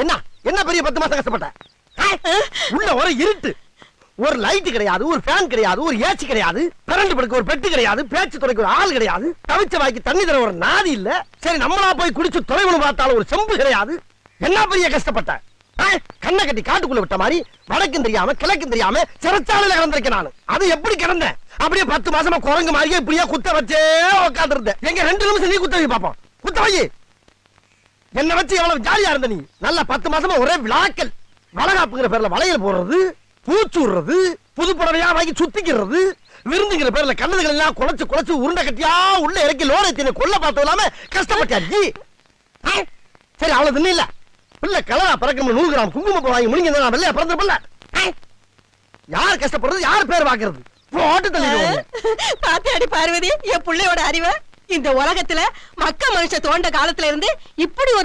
என்ன என்ன பெரிய 10 மாசம் கஷ்டப்பட்ட? உள்ள ஒரு இருட்டு, ஒரு லைட் கிடையாது, ஒரு ஃபேன் கிடையாது, ஒரு ஏசி கிடையாது, கரண்ட் படுக்க ஒரு பெட்டு கிடையாது, பேச்சு துறைக்கு ஒரு ஆள் கிடையாது, தவிச்ச வாய்க்கு தண்ணி தர ஒரு நாதி இல்ல. சரி நம்மளா போய் குடிச்சு தொலைவனு பார்த்தாலும் ஒரு செம்பு கிடையாது. என்ன பெரிய கஷ்டப்பட்ட? கண்ணை கட்டி காட்டுக்குள்ள விட்ட மாதிரி வடக்கும் தெரியாம கிழக்கும் தெரியாம சிறைச்சாலையில கிடந்திருக்கேன் நான். அது எப்படி கிடந்தேன்? அப்படியே 10 மாசமா குரங்கு மாதிரியே இப்படியே குத்த வச்சே உட்கார்ந்து இருந்தேன். எங்க 2 நிமிஷம் நீ குத்த வை பாப்போம். குத்த வை. என்ன வச்சு எவ்வளவு ஜாலியா இருந்த நீ? நல்லா 10 மாசமா ஒரே விளாக்கல். வளகாப்புங்கிற பேர்ல வளையல் போடுறது, பூச்சு விடுறது, புது புடவையா வாங்கி சுத்திக்கிறது, விருந்துங்கிற பேர்ல கண்ணதுகள் எல்லாம் குழைச்சு குழைச்சு உருண்டை கட்டியா உள்ள இறக்கி லோரை தின கொல்ல பார்த்தது இல்லாம கஷ்டப்பட்டியா ஜி? சரி அவ்வளவு தின்னு இல்ல பிள்ளை கலரா பறக்க 100 கிராம் குங்குமம் வாங்கி முடிங்க வெள்ளையா பிறந்திருப்பல. யார் கஷ்டப்படுறது, யார் பேர் வாக்குறது? போட்டு தள்ளிடுவாங்க. பாத்தியாடி பார்வதி என் பிள்ளையோட அறிவை. இந்த உலகத்துல மக்க மனுஷ தோண்ட காலத்துல இருந்து இப்படி ஒரு